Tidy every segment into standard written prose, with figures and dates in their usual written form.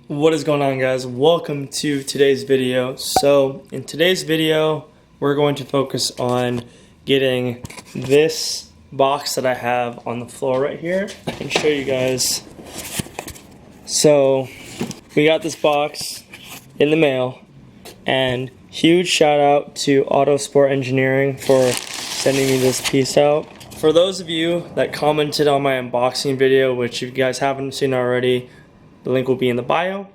What is going on, guys? Welcome to today's video. So in today's video we're going to focus on getting this box that I have on the floor right here. I can show you guys. So we got this box in the mail, and huge shout out to Auto Sport Engineering for sending me this piece out. For those of you that commented on my unboxing video, which if you guys haven't seen already, the link will be in the bio.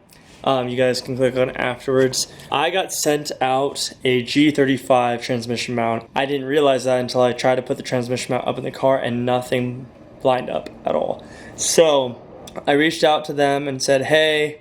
You guys can click on it afterwards. I got sent out a G35 transmission mount. I didn't realize that until I tried to put the transmission mount up in the car and nothing lined up at all. So I reached out to them and said, hey,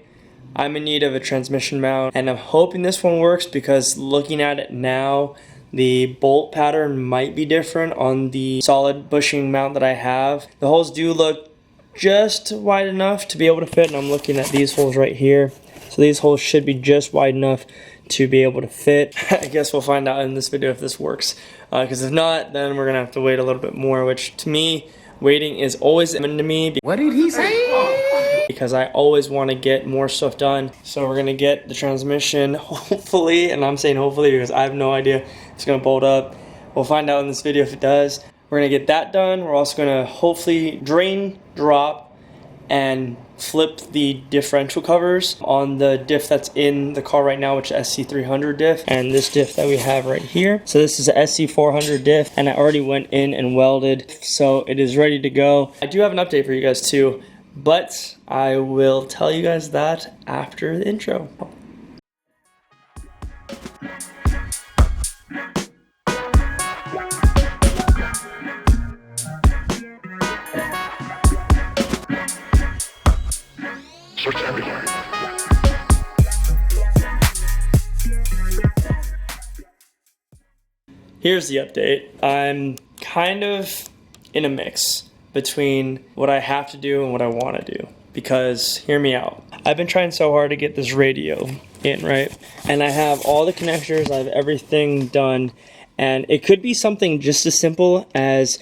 I'm in need of a transmission mount, and I'm hoping this one works because looking at it now, the bolt pattern might be different on the solid bushing mount that I have. The holes do look just wide enough to be able to fit, and I'm looking at these holes right here. So these holes should be just wide enough to be able to fit. I guess we'll find out in this video if this works. Because if not, then we're going to have to wait a little bit more, which to me, waiting is always important to me. What did he say? Because I always want to get more stuff done. So we're going to get the transmission, hopefully, and I'm saying hopefully because I have no idea if it's going to bolt up. We'll find out in this video if it does. We're going to get that done. We're also going to hopefully drain, drop, and flip the differential covers on the diff that's in the car right now, which is SC300 diff, and this diff that we have right here. So this is a SC400 diff, and I already went in and welded, so it is ready to go. I do have an update for you guys too, but I will tell you guys that after the intro. Search everywhere. Here's the update. I'm kind of in a mix between what I have to do and what I want to do. Because, hear me out. I've been trying so hard to get this radio in, right? And I have all the connectors, I have everything done. And it could be something just as simple as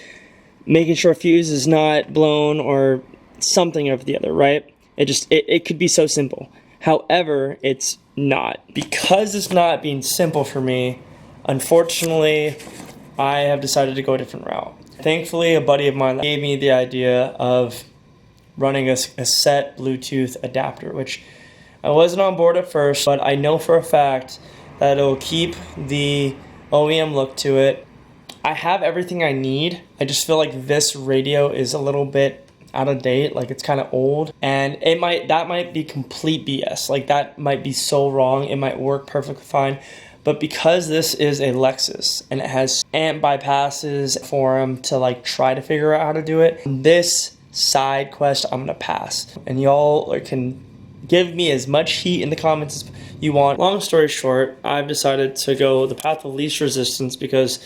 making sure a fuse is not blown or something of the other, right? It could be so simple. However, it's not. Because it's not being simple for me, unfortunately, I have decided to go a different route. Thankfully, a buddy of mine gave me the idea of running a set Bluetooth adapter, which I wasn't on board at first, but I know for a fact that it'll keep the OEM look to it. I have everything I need. I just feel like this radio is a little bit out of date, like it's kind of old, and that might be complete BS. Like that might be so wrong. It might work perfectly fine, but because this is a Lexus and it has amp bypasses for them to like try to figure out how to do it, this side quest I'm gonna pass, and y'all can give me as much heat in the comments as you want. Long story short, I've decided to go the path of least resistance because,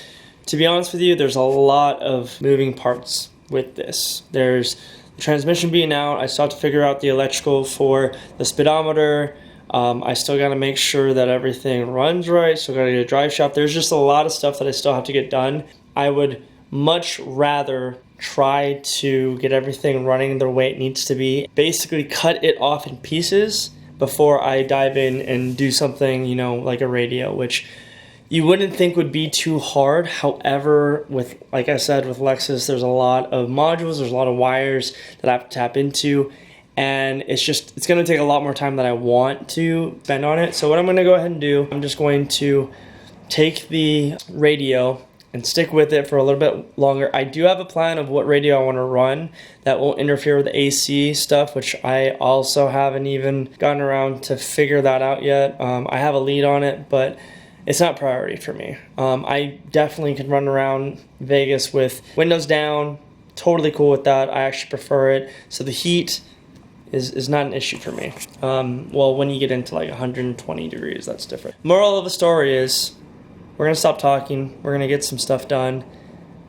to be honest with you, there's a lot of moving parts with this. There's the transmission being out. I still have to figure out the electrical for the speedometer. I still got to make sure that everything runs right. Still got to get a drive shaft. There's just a lot of stuff that I still have to get done. I would much rather try to get everything running the way it needs to be. Basically cut it off in pieces before I dive in and do something, you know, like a radio, which you wouldn't think would be too hard. However, with, like I said, with Lexus, there's a lot of modules, there's a lot of wires that I have to tap into, and it's going to take a lot more time than I want to spend on it. So what I'm going to go ahead and do, I'm just going to take the radio and stick with it for a little bit longer. I do have a plan of what radio I want to run that won't interfere with the AC stuff, which I also haven't even gotten around to figure that out yet. I have a lead on it, but it's not priority for me. I definitely could run around Vegas with windows down. Totally cool with that. I actually prefer it. So the heat is not an issue for me. Well, when you get into like 120 degrees, that's different. Moral of the story is we're going to stop talking. We're going to get some stuff done.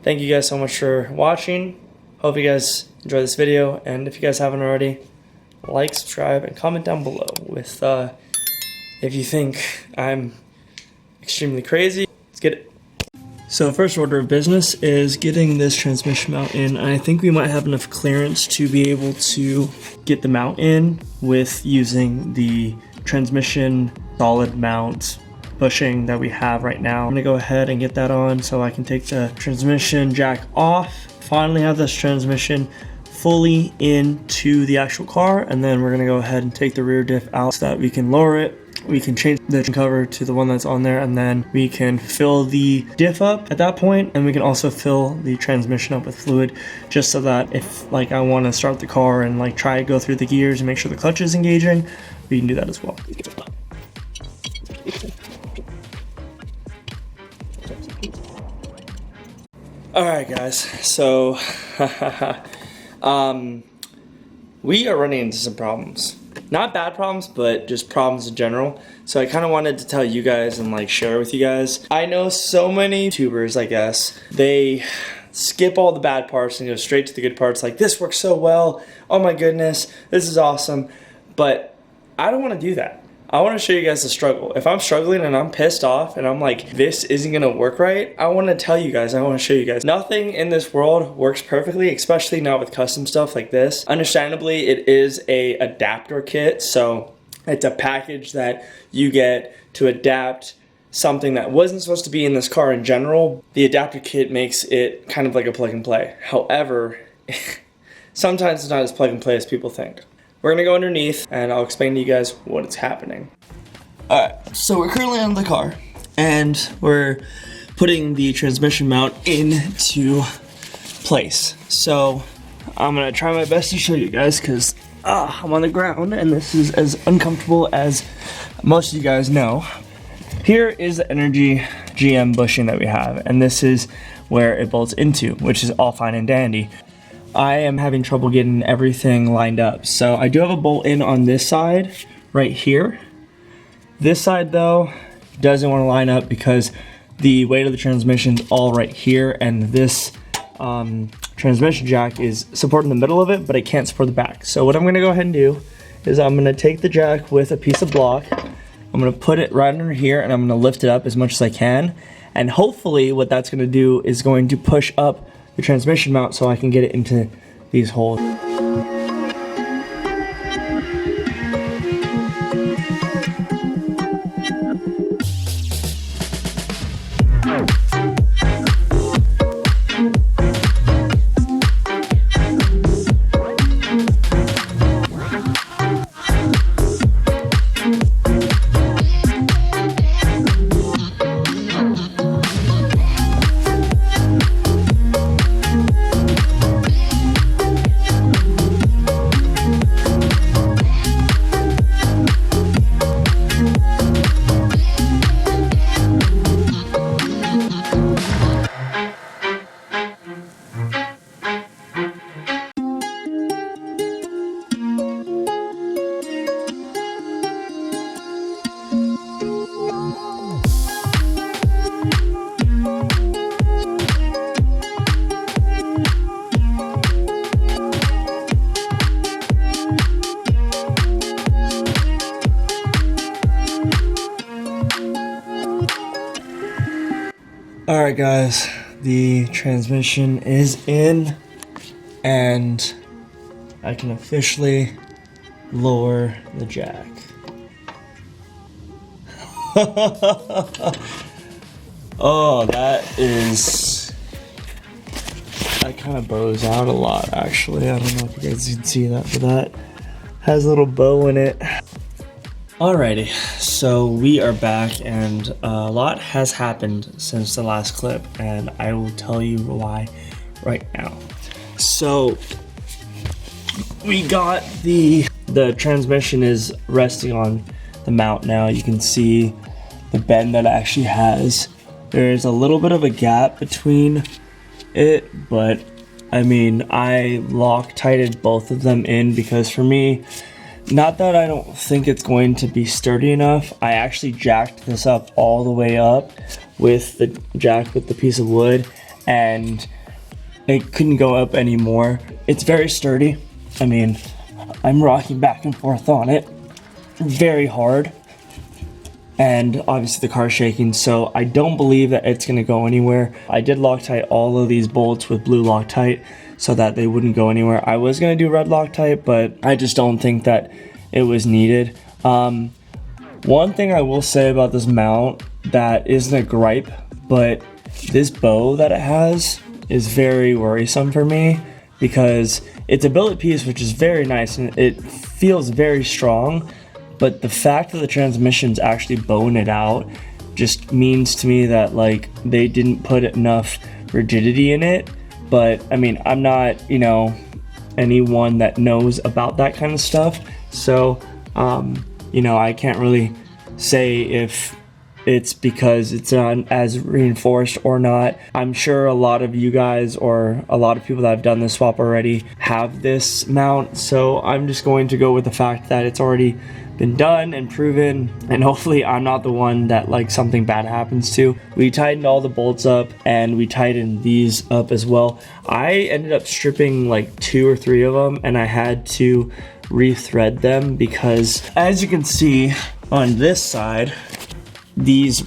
Thank you guys so much for watching. Hope you guys enjoy this video. And if you guys haven't already, like, subscribe, and comment down below with if you think I'm extremely crazy. Let's get it. So first order of business is getting this transmission mount in. I think we might have enough clearance to be able to get the mount in with using the transmission solid mount bushing that we have right now. I'm gonna go ahead and get that on so I can take the transmission jack off. Finally have this transmission fully into the actual car, and then we're gonna go ahead and take the rear diff out so that we can lower it. We can change the cover to the one that's on there, and then we can fill the diff up at that point, and we can also fill the transmission up with fluid, just so that if like I want to start the car and like try to go through the gears and make sure the clutch is engaging, we can do that as well. All right, guys. So we are running into some problems. Not bad problems, but just problems in general. So I kind of wanted to tell you guys and like share with you guys. I know so many YouTubers, I guess, they skip all the bad parts and go straight to the good parts. Like, this works so well. Oh my goodness, this is awesome. But I don't want to do that. I want to show you guys the struggle. If I'm struggling and I'm pissed off and I'm like, this isn't going to work right, I want to tell you guys, I want to show you guys. Nothing in this world works perfectly, especially not with custom stuff like this. Understandably, it is a adapter kit, so it's a package that you get to adapt something that wasn't supposed to be in this car in general. The adapter kit makes it kind of like a plug and play. However, sometimes it's not as plug and play as people think. We're gonna go underneath and I'll explain to you guys what's happening. Alright, so we're currently on the car and we're putting the transmission mount into place. So I'm gonna try my best to show you guys because I'm on the ground and this is as uncomfortable as most of you guys know. Here is the Energy GM bushing that we have, and this is where it bolts into, which is all fine and dandy. I am having trouble getting everything lined up. So I do have a bolt in on this side right here. This side though doesn't want to line up because the weight of the transmission is all right here, and this transmission jack is supporting the middle of it, but it can't support the back. So what I'm going to go ahead and do is I'm going to take the jack with a piece of block. I'm going to put it right under here and I'm going to lift it up as much as I can. And hopefully what that's going to do is going to push up the transmission mount so I can get it into these holes. Alright guys, the transmission is in and I can officially lower the jack. Oh, that kind of bows out a lot actually. I don't know if you guys can see that, but that has a little bow in it. Alrighty, so we are back and a lot has happened since the last clip, and I will tell you why right now. So we got the transmission is resting on the mount now. You can see the bend that it actually has. There's a little bit of a gap between it, but I mean, I Loctited both of them in because for me, not that I don't think it's going to be sturdy enough, I actually jacked this up all the way up with the jack with the piece of wood, and it couldn't go up anymore. It's very sturdy. I mean, I'm rocking back and forth on it very hard. and obviously the car's shaking, so I don't believe that it's gonna go anywhere. I did Loctite all of these bolts with blue Loctite so that they wouldn't go anywhere. I was gonna do red Loctite, but I just don't think that it was needed. One thing I will say about this mount that isn't a gripe, but this bow that it has is very worrisome for me, because it's a billet piece, which is very nice and it feels very strong, but the fact that the transmission's actually bowing it out just means to me that like they didn't put enough rigidity in it. But I mean, I'm not, you know, anyone that knows about that kind of stuff, so you know, I can't really say if it's because it's not as reinforced or not. I'm sure a lot of you guys, or a lot of people that have done this swap already, have this mount, so I'm just going to go with the fact that it's already been done and proven, and hopefully I'm not the one that like something bad happens to. We tightened all the bolts up and we tightened these up as well. I ended up stripping like 2 or 3 of them, and I had to rethread them because, as you can see on this side, these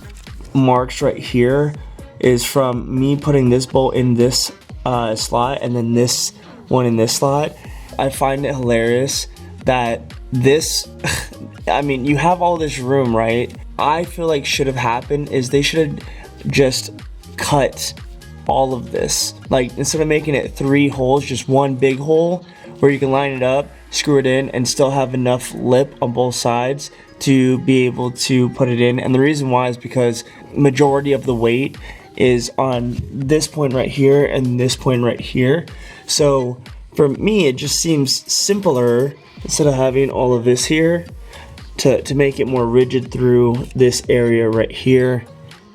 marks right here is from me putting this bolt in this slot and then this one in this slot. I find it hilarious that this I mean, you have all this room, right? I feel like should have happened is they should have just cut all of this. Like, instead of making it 3 holes, just one big hole where you can line it up, screw it in, and still have enough lip on both sides to be able to put it in. And the reason why is because majority of the weight is on this point right here and this point right here. So for me, it just seems simpler, instead of having all of this here, to make it more rigid through this area right here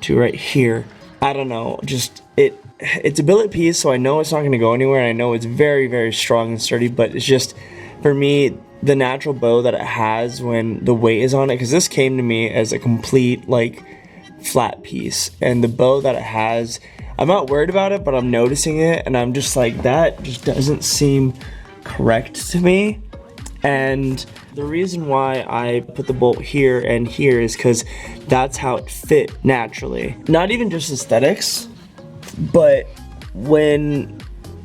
to right here. I don't know, just it's a billet piece, so I know it's not going to go anywhere, and I know it's very, very strong and sturdy, but it's just, for me, the natural bow that it has when the weight is on it, because this came to me as a complete like flat piece, and the bow that it has, I'm not worried about it, but I'm noticing it and I'm just like, that just doesn't seem correct to me. And the reason why I put the bolt here and here is because that's how it fit naturally. Not even just aesthetics, but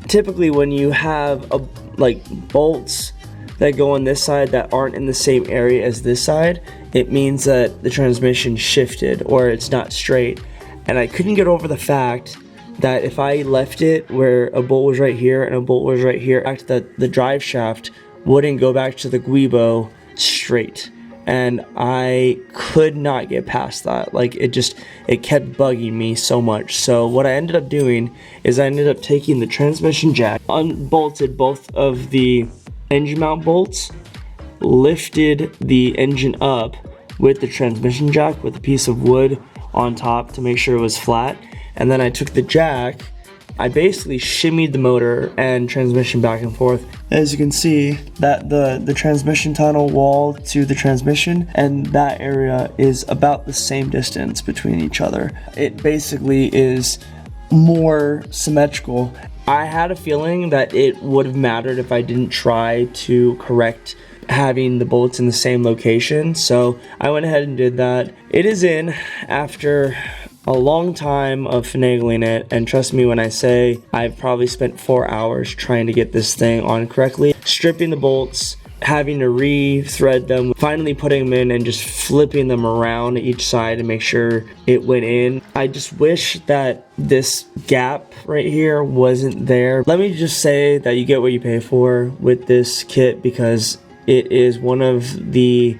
typically when you have like bolts that go on this side that aren't in the same area as this side, it means that the transmission shifted or it's not straight. And I couldn't get over the fact that if I left it where a bolt was right here and a bolt was right here, that the drive shaft wouldn't go back to the guibo straight. And I could not get past that. Like, it kept bugging me so much. So what I ended up doing is I ended up taking the transmission jack, unbolted both of the engine mount bolts, lifted the engine up with the transmission jack with a piece of wood on top to make sure it was flat, and then I took the jack, I basically shimmied the motor and transmission back and forth. As you can see, that the transmission tunnel wall to the transmission, and that area is about the same distance between each other. It basically is more symmetrical. I had a feeling that it would have mattered if I didn't try to correct having the bolts in the same location, so I went ahead and did that. It is in after a long time of finagling it, and trust me when I say I've probably spent 4 hours trying to get this thing on correctly, stripping the bolts, having to re-thread them, finally putting them in and just flipping them around each side to make sure it went in. I just wish that this gap right here wasn't there. Let me just say that you get what you pay for with this kit, because it is one of the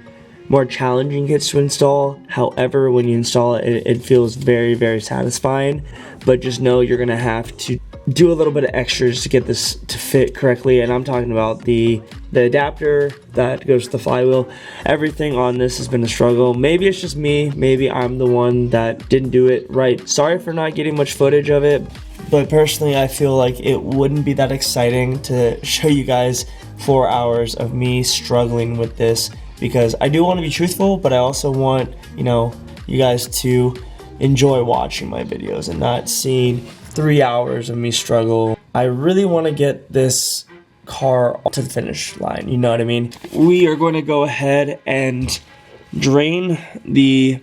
more challenging kits to install. However, when you install it, it feels very, very satisfying. But just know you're gonna have to do a little bit of extras to get this to fit correctly, and I'm talking about the adapter that goes to the flywheel. Everything on this has been a struggle. Maybe it's just me, maybe I'm the one that didn't do it right. Sorry for not getting much footage of it, but personally I feel like it wouldn't be that exciting to show you guys 4 hours of me struggling with this, because I do want to be truthful, but I also want, you know, you guys to enjoy watching my videos and not seeing 3 hours of me struggle. I really want to get this car to the finish line, you know what I mean? We are going to go ahead and drain the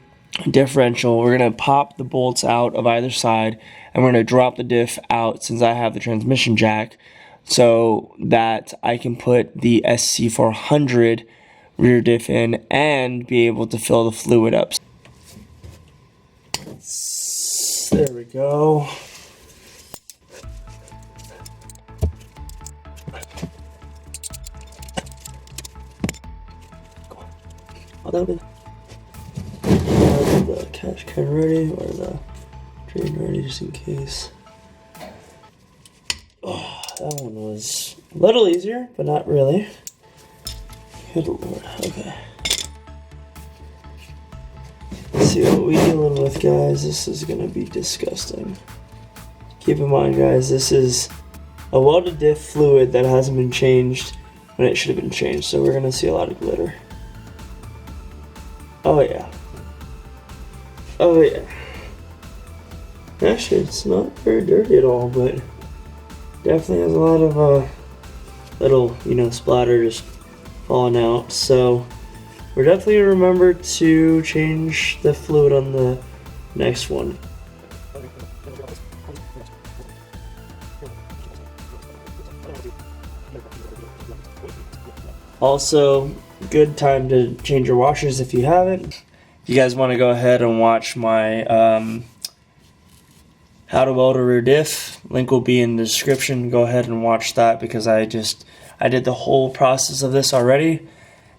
differential. We're going to pop the bolts out of either side, and we're going to drop the diff out since I have the transmission jack, so that I can put the SC400 rear diff in and be able to fill the fluid up. There we go. The cash can ready, or the drain ready, just in case. Oh, that one was a little easier, but not really. Good lord. Okay. Let's see what we're dealing with, guys. This is gonna be disgusting. Keep in mind, guys, this is a welded diff fluid that hasn't been changed when it should have been changed, so we're gonna see a lot of glitter. Oh yeah. Oh yeah. Actually, it's not very dirty at all, but definitely has a lot of little, splatter just falling out. So we're definitely gonna remember to change the fluid on the next one. Also, good time to change your washers if you haven't. If you guys want to go ahead and watch my how to weld a rear diff, link will be in the description. Go ahead and watch that, because I did the whole process of this already,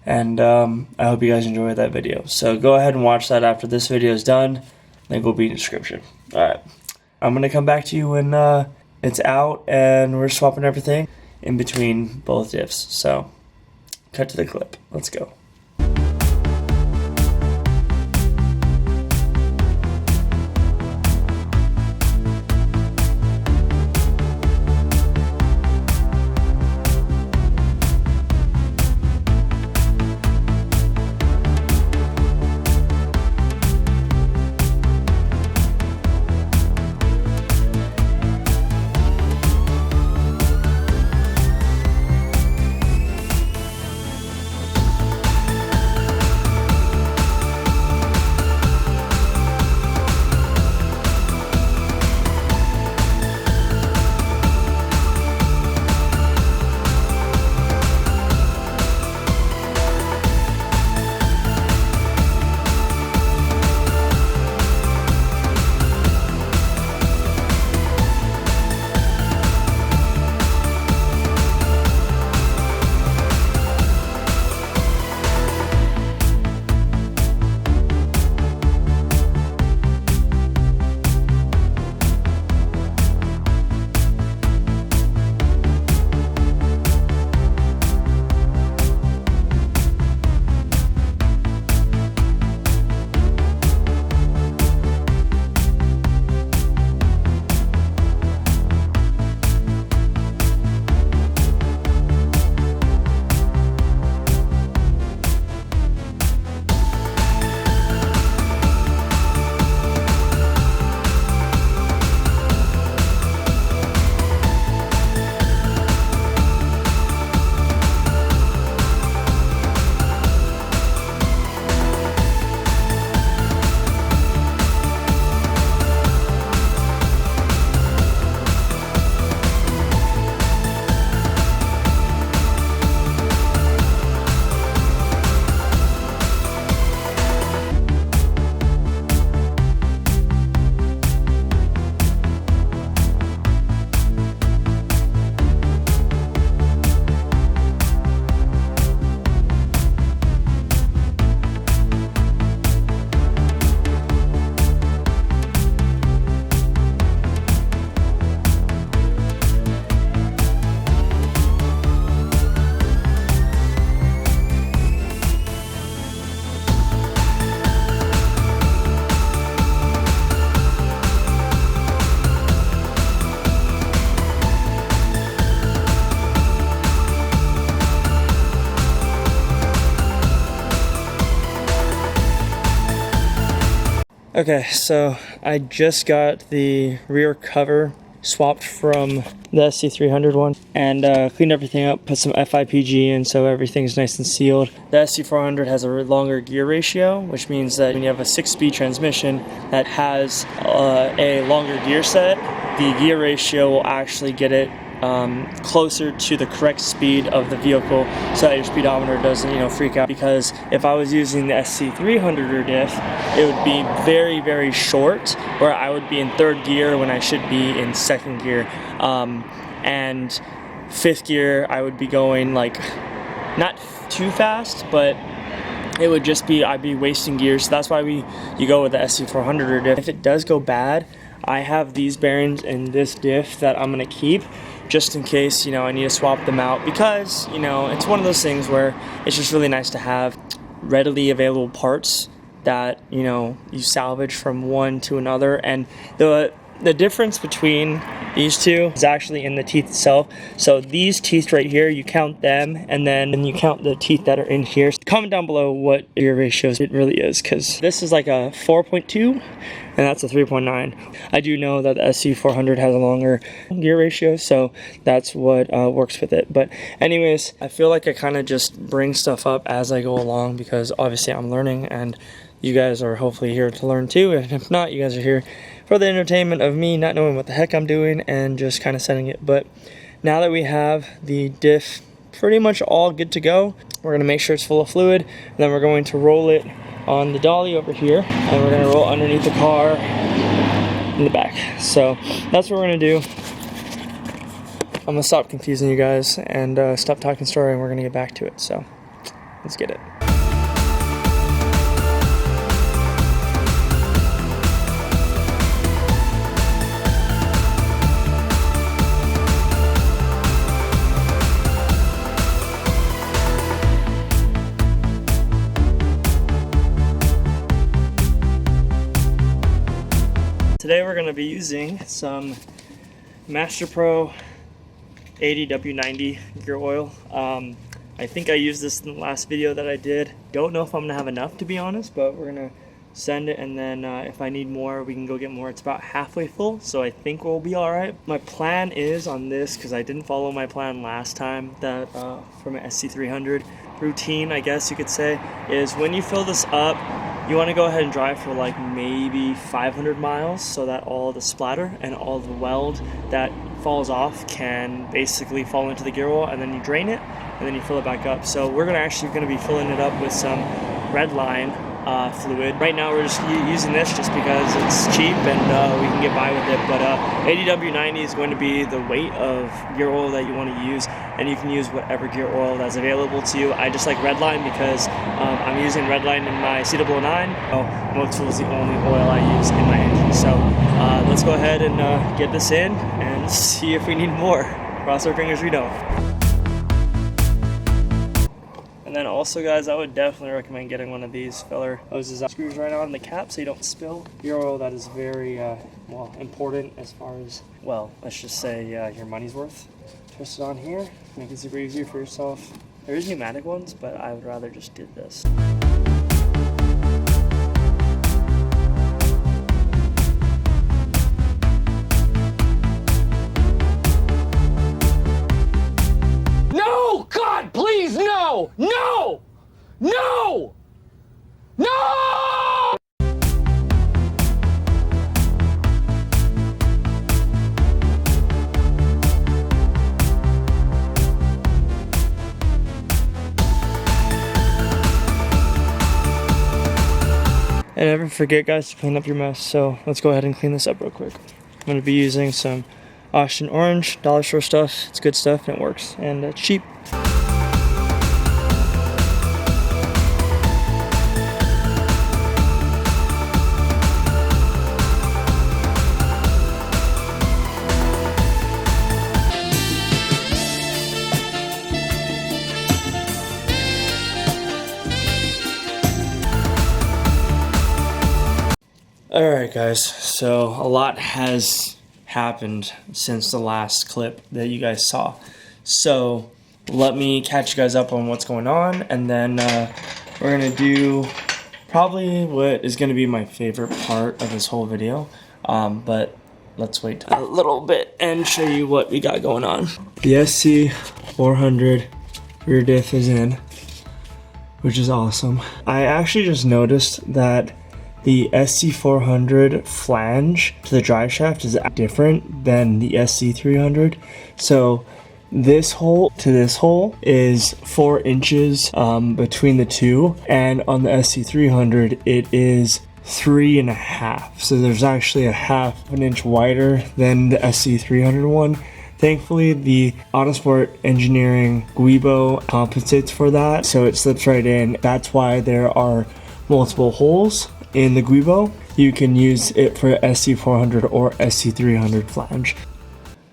and I hope you guys enjoyed that video. So go ahead and watch that after this video is done. Link will be in the description. Alright, I'm going to come back to you when it's out and we're swapping everything in between both diffs. So cut to the clip. Let's go. Okay, so I just got the rear cover swapped from the SC300 one and cleaned everything up, put some FIPG in so everything's nice and sealed. The SC400 has a longer gear ratio, which means that when you have a 6-speed transmission that has a longer gear set, the gear ratio will actually get it closer to the correct speed of the vehicle so that your speedometer doesn't, freak out. Because if I was using the SC300 or Diff, it would be very, very short, where I would be in 3rd gear when I should be in 2nd gear. And 5th gear, I would be going like, not too fast, but it would just be, I'd be wasting gears. So that's why you go with the SC400 or Diff. If it does go bad, I have these bearings and this diff that I'm gonna keep just in case, I need to swap them out, because, it's one of those things where it's just really nice to have readily available parts that, you salvage from one to another. And the difference between these two is actually in the teeth itself. So these teeth right here, you count them, and then you count the teeth that are in here. Comment down below what your ratios it really is, because this is like a 4.2 and that's a 3.9. I do know that the SC400 has a longer gear ratio, so that's what works with it. But anyways, I feel like I kind of just bring stuff up as I go along, because obviously I'm learning and you guys are hopefully here to learn too. And if not, you guys are here for the entertainment of me not knowing what the heck I'm doing and just kind of setting it. But now that we have the diff pretty much all good to go, we're going to make sure it's full of fluid, and then we're going to roll it on the dolly over here, and we're going to roll underneath the car in the back. So that's what we're going to do. I'm going to stop confusing you guys and stop talking story, and we're going to get back to it. So let's get it. Today we're going to be using some Master Pro 80W90 gear oil. I think I used this in the last video that I did. Don't know if I'm going to have enough, to be honest, but we're going to send it, and then if I need more, we can go get more. It's about halfway full, so I think we'll be alright. My plan is on this, because I didn't follow my plan last time, that from an SC300 routine, I guess you could say, is when you fill this up, you want to go ahead and drive for like maybe 500 miles so that all the splatter and all the weld that falls off can basically fall into the gear oil, and then you drain it and then you fill it back up. So we're actually going to be filling it up with some Redline fluid. Right now we're just using this just because it's cheap and we can get by with it, but 80W90 is going to be the weight of gear oil that you want to use, and you can use whatever gear oil that's available to you. I just like Redline because I'm using Redline in my CD009. Motul is the only oil I use in my engine. So let's go ahead and get this in and see if we need more. Cross our fingers we don't. And then also, guys, I would definitely recommend getting one of these filler hoses. Screws right on the cap so you don't spill gear oil. That is very important as far as, well, let's just say your money's worth. Twist it on here, make it super easier for yourself. There is pneumatic ones, but I would rather just do this. No! God, please, no! No! No! No! And never forget, guys, to clean up your mess. So let's go ahead and clean this up real quick. I'm going to be using some Austin Orange, dollar store stuff. It's good stuff and it works, and it's cheap. Alright guys, so a lot has happened since the last clip that you guys saw. So let me catch you guys up on what's going on, and then we're going to do probably what is going to be my favorite part of this whole video. But let's wait a little bit and show you what we got going on. The SC400 rear diff is in, which is awesome. I actually just noticed that the SC400 flange to the drive shaft is different than the SC300. So this hole to this hole is 4 inches between the two, and on the SC300 it is 3.5. So there's actually a half an inch wider than the SC300 one. Thankfully, the Autosport Engineering Guibo compensates for that, so it slips right in. That's why there are multiple holes in the Guibo. You can use it for SC400 or SC300 flange.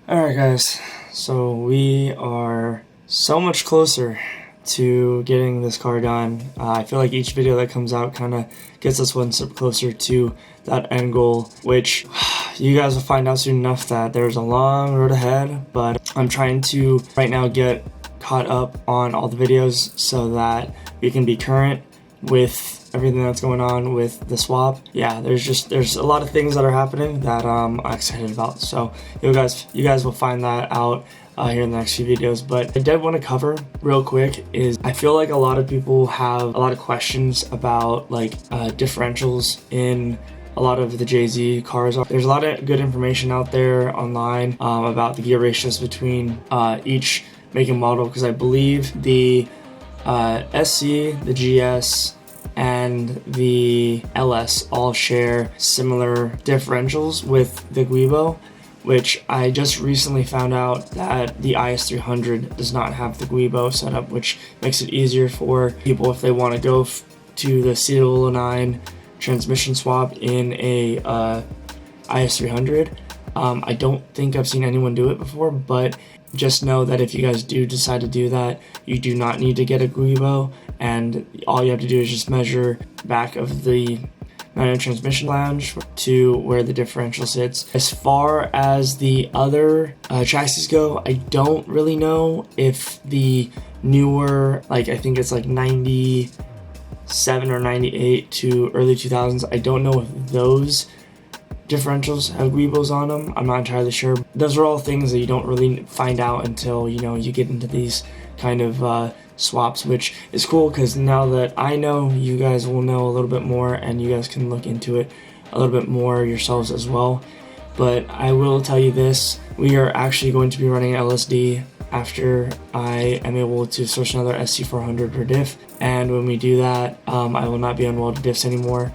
Alright guys, so we are so much closer to getting this car done. I feel like each video that comes out kind of gets us one step closer to that end goal, which you guys will find out soon enough that there's a long road ahead, but I'm trying to right now get caught up on all the videos so that we can be current with everything that's going on with the swap. Yeah, there's a lot of things that are happening that I'm excited about. So you guys will find that out here in the next few videos. But I did want to cover real quick is I feel like a lot of people have a lot of questions about like differentials in a lot of the JZ cars. There's a lot of good information out there online about the gear ratios between each make and model, because I believe the SC, the GS, and the LS all share similar differentials with the Guibo, which I just recently found out that the IS300 does not have the Guibo setup, which makes it easier for people if they want to go to the CD009 transmission swap in a IS300. I don't think I've seen anyone do it before, but just know that if you guys do decide to do that, you do not need to get a Guibo, and all you have to do is just measure back of the manual transmission flange to where the differential sits. As far as the other chassis go, I don't really know if the newer, like I think it's like 97 or 98 to early 2000s, I don't know if those differentials have Guibos on them. I'm not entirely sure. Those are all things that you don't really find out until you get into these kind of swaps, which is cool because now that I know, you guys will know a little bit more and you guys can look into it a little bit more yourselves as well. But I will tell you this, we are actually going to be running LSD after I am able to source another SC400 per diff, and when we do that, I will not be on welded diffs anymore.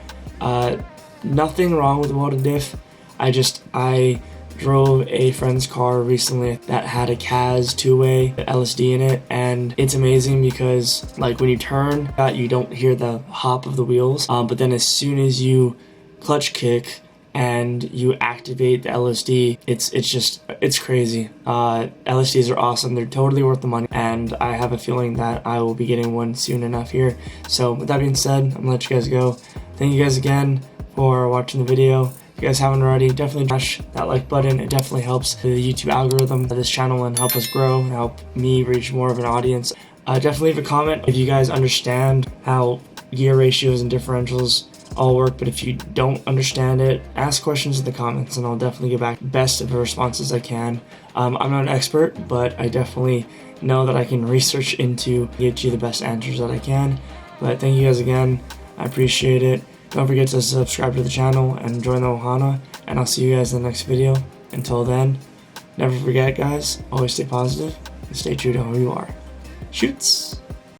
Nothing wrong with welded diff. I drove a friend's car recently that had a CAS 2-way LSD in it, and it's amazing because like when you turn, you don't hear the hop of the wheels, but then as soon as you clutch kick and you activate the LSD, it's crazy. LSDs are awesome. They're totally worth the money, and I have a feeling that I will be getting one soon enough here. So with that being said, I'm gonna let you guys go. Thank you guys again for watching the video. If you guys haven't already, definitely smash that like button. It definitely helps the YouTube algorithm of this channel and help us grow and help me reach more of an audience. Definitely leave a comment if you guys understand how gear ratios and differentials all work, but if you don't understand it, ask questions in the comments and I'll definitely get back best of the responses I can. I'm not an expert, but I definitely know that I can research into get you the best answers that I can. But thank you guys again. I appreciate it. Don't forget to subscribe to the channel and join the Ohana, and I'll see you guys in the next video. Until then, never forget guys, always stay positive and stay true to who you are. Shoots!